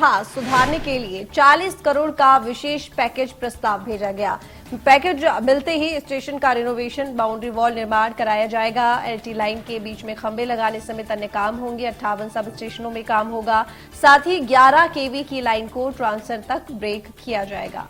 व्यवस्था सुधारने के लिए 40 करोड़ का विशेष पैकेज प्रस्ताव भेजा गया। पैकेज मिलते ही स्टेशन का रिनोवेशन, बाउंड्री वॉल निर्माण कराया जाएगा। एलटी लाइन के बीच में खंभे लगाने समेत अन्य काम होंगे। 58 सब स्टेशनों में काम होगा। साथ ही 11 केवी की लाइन को ट्रांसफर तक ब्रेक किया जाएगा।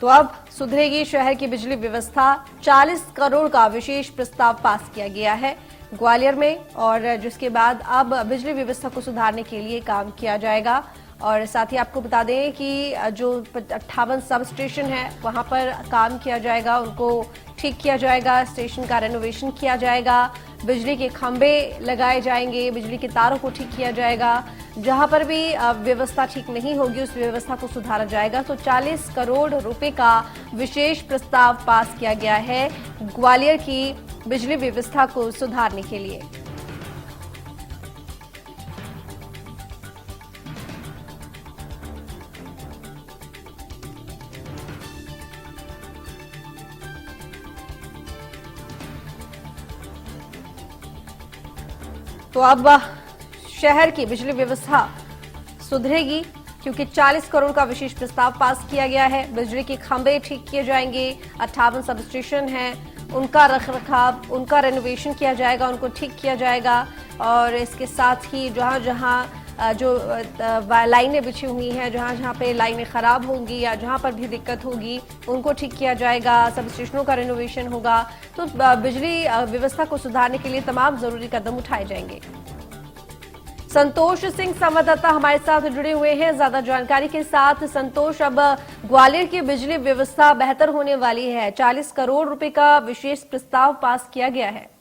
तो अब सुधरेगी शहर की बिजली व्यवस्था। 40 करोड़ का विशेष प्रस्ताव पास किया गया है ग्वालियर में, और जिसके बाद अब बिजली व्यवस्था को सुधारने के लिए काम किया जाएगा। और साथ ही आपको बता दें कि जो 58 सब स्टेशन है वहां पर काम किया जाएगा, उनको ठीक किया जाएगा, स्टेशन का रेनोवेशन किया जाएगा, बिजली के खंभे लगाए जाएंगे, बिजली के तारों को ठीक किया जाएगा। जहां पर भी व्यवस्था ठीक नहीं होगी उस व्यवस्था को सुधारा जाएगा। तो 40 करोड़ रुपए का विशेष प्रस्ताव पास किया गया है ग्वालियर की बिजली व्यवस्था को सुधारने के लिए। तो अब शहर की बिजली व्यवस्था सुधरेगी क्योंकि 40 करोड़ का विशेष प्रस्ताव पास किया गया है। बिजली के खंभे ठीक किए जाएंगे, 58 सब स्टेशन हैं उनका रखरखाव, उनका रेनोवेशन किया जाएगा, उनको ठीक किया जाएगा। और इसके साथ ही जहां जहां जो लाइनें बिछी हुई हैं, जहां जहां पे लाइनें खराब होंगी या जहां पर भी दिक्कत होगी उनको ठीक किया जाएगा। सब स्टेशनों का रेनोवेशन होगा। तो बिजली व्यवस्था को सुधारने के लिए तमाम जरूरी कदम उठाए जाएंगे। संतोष सिंह संवाददाता हमारे साथ जुड़े हुए हैं ज्यादा जानकारी के साथ। संतोष, अब ग्वालियर की बिजली व्यवस्था बेहतर होने वाली है। 40 करोड़ रुपए का विशेष प्रस्ताव पास किया गया है।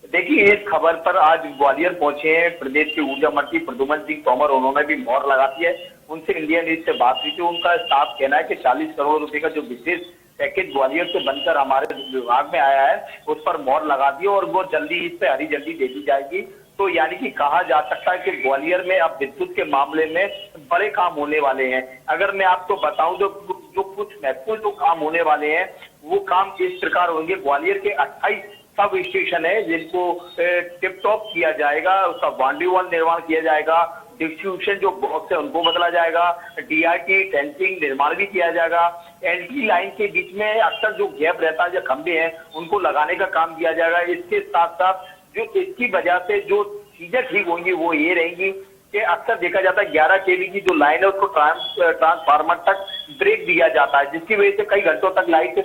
देखिए, इस खबर पर आज ग्वालियर पहुंचे हैं प्रदेश के ऊर्जा मंत्री प्रद्युम्न सिंह तोमर। उन्होंने भी मोहर लगा दी है। उनसे इंडिया न्यूज से बात हुई थी। उनका साफ कहना है कि 40 करोड़ रुपए का जो विशेष पैकेज ग्वालियर से बनकर हमारे विभाग में आया है उस पर मोहर लगा दी और वो जल्दी इस पे हरी झंडी दे दी जाएगी। तो यानी कि कहा जा सकता है कि ग्वालियर में अब विद्युत के मामले में बड़े काम होने वाले हैं। अगर मैं आपको बताऊं तो जो कुछ महत्वपूर्ण जो काम होने वाले हैं वो काम इस प्रकार होंगे। ग्वालियर के 28 सब स्टेशन है जिनको टिप टॉप किया जाएगा, उसका बाउंड्री वॉल निर्माण किया जाएगा, डिस्ट्रीब्यूशन जो बॉक्स है उनको बदला जाएगा, डीआरटी फेंसिंग निर्माण भी किया जाएगा, एलटी लाइन के बीच में अक्सर जो गैप रहता है, जो खंभे हैं उनको लगाने का काम किया जाएगा। इसके साथ साथ जो इसकी वजह से जो चीजें ठीक होंगी वो ये रहेंगी कि अक्सर देखा जाता है 11 केवी की जो लाइन है उसको ट्रांसफार्मर तक ब्रेक दिया जाता है, जिसकी वजह से कई घंटों तक लाइट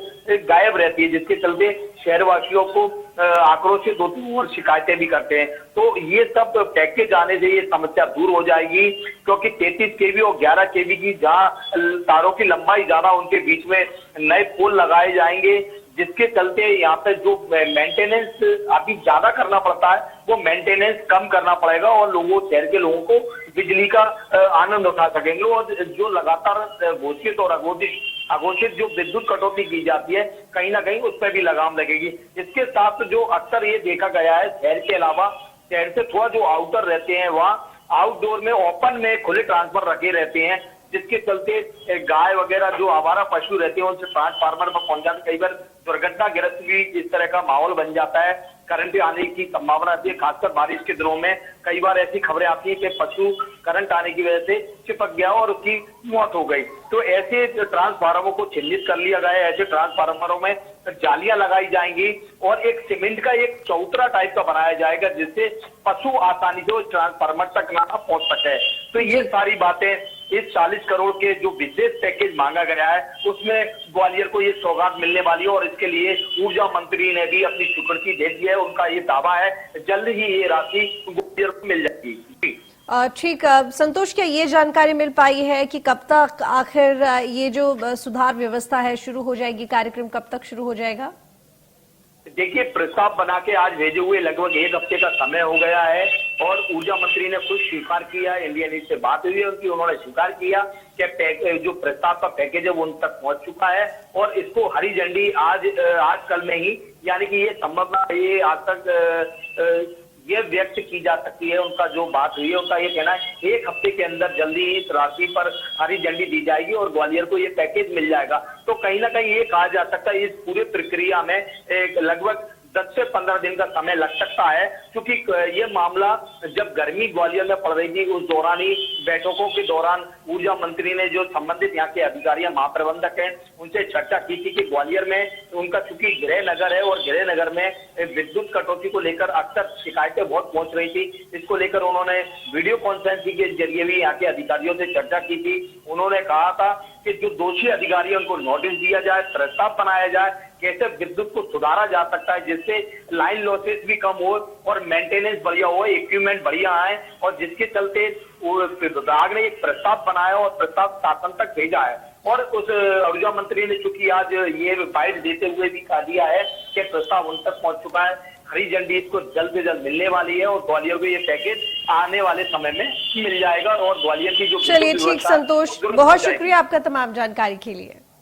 गायब रहती है, जिसके चलते शहरवासियों को आक्रोशित होती है और शिकायतें भी करते हैं। तो ये सब पैकेज आने से ये समस्या दूर हो जाएगी, क्योंकि 33 केवी और 11 केवी की जहां तारों की लंबाई ज्यादा उनके बीच में नए पोल लगाए जाएंगे, जिसके चलते यहाँ पे जो मेंटेनेंस अभी ज्यादा करना पड़ता है वो मेंटेनेंस कम करना पड़ेगा और शहर के लोगों को बिजली का आनंद उठा सकेंगे। और जो लगातार घोषित और अघोषित जो विद्युत कटौती की जाती है कहीं ना कहीं उस पर भी लगाम लगेगी। इसके साथ जो अक्सर ये देखा गया है शहर के अलावा शहर से थोड़ा जो आउटर रहते हैं वहाँ आउटडोर में ओपन में खुले ट्रांसफर रखे रहते हैं, जिसके चलते गाय वगैरह जो आवारा पशु रहते हैं उनसे ट्रांसफार्मर पर पहुंच जाते, कई बार दुर्घटनाग्रस्त भी इस तरह का माहौल बन जाता है। करंट आने की संभावना आती है, खासकर बारिश के दिनों में कई बार ऐसी खबरें आती है कि पशु करंट आने की वजह से चिपक गया और उसकी मौत हो गई। तो ऐसे ट्रांसफार्मरों को चिन्हित कर लिया गया है। ऐसे ट्रांसफार्मरों में जालियां लगाई जाएंगी और एक सीमेंट का एक चौतरा टाइप का बनाया जाएगा जिससे पशु आसानी से उस ट्रांसफार्मर तक ना पहुंच सके। तो ये सारी बातें इस 40 करोड़ के जो विशेष पैकेज मांगा गया है उसमें ग्वालियर को ये सौगात मिलने वाली है और इसके लिए ऊर्जा मंत्री ने भी अपनी स्वीकृति दे दी है। उनका ये दावा है जल्द ही ये राशि ग्वालियर को मिल जाएगी। ठीक, संतोष, क्या ये जानकारी मिल पाई है कि कब तक आखिर ये जो सुधार व्यवस्था है शुरू हो जाएगी? कार्यक्रम कब तक शुरू हो जाएगा? देखिए, प्रस्ताव बना के आज भेजे हुए लगभग 1 हफ्ते का समय हो गया है और ऊर्जा मंत्री ने खुद स्वीकार किया, इंडिया न्यूज से बात हुई है उनकी, उन्होंने स्वीकार किया कि जो प्रस्ताव का पैकेज है वो उन तक पहुंच चुका है और इसको हरी झंडी आज कल में ही, यानी कि ये संभावना ये आज तक ये व्यक्त की जा सकती है। उनका जो बात हुई है उनका ये कहना है 1 हफ्ते के अंदर जल्दी इस राशि पर हरी झंडी दी जाएगी और ग्वालियर को ये पैकेज मिल जाएगा। तो कहीं ना कहीं ये कहा जा सकता है इस पूरे प्रक्रिया में लगभग 10 से 15 दिन का समय लग सकता है, क्योंकि ये मामला जब गर्मी ग्वालियर में पड़ रही थी उस दौरान ही बैठकों के दौरान ऊर्जा मंत्री ने जो संबंधित यहाँ के अधिकारी महाप्रबंधक हैं उनसे चर्चा की थी कि ग्वालियर में उनका चूंकि गृह नगर है और गृह नगर में विद्युत कटौती को लेकर अक्सर शिकायतें बहुत पहुंच रही थी। इसको लेकर उन्होंने वीडियो कॉन्फ्रेंसिंग के जरिए भी यहाँ के अधिकारियों से चर्चा की थी। उन्होंने कहा था कि जो दोषी अधिकारी हैं उनको नोटिस दिया जाए, प्रस्ताव बनाया जाए कैसे विद्युत को सुधारा जा सकता है जिससे लाइन लॉसेस भी कम हो और मेंटेनेंस बढ़िया हो, इक्विपमेंट बढ़िया आए, और जिसके चलते विभाग ने एक प्रस्ताव बनाया और प्रस्ताव शासन तक भेजा है। और उस ऊर्जा मंत्री ने चूंकि आज ये बाइट देते हुए भी कहा दिया है कि प्रस्ताव उन तक पहुंच चुका है, हरी झंडी इसको जल्द से जल्द मिलने वाली है और ग्वालियर को ये पैकेज आने वाले समय में मिल जाएगा। और ग्वालियर की जो चलिए ठीक संतोष, बहुत शुक्रिया आपका तमाम जानकारी के लिए।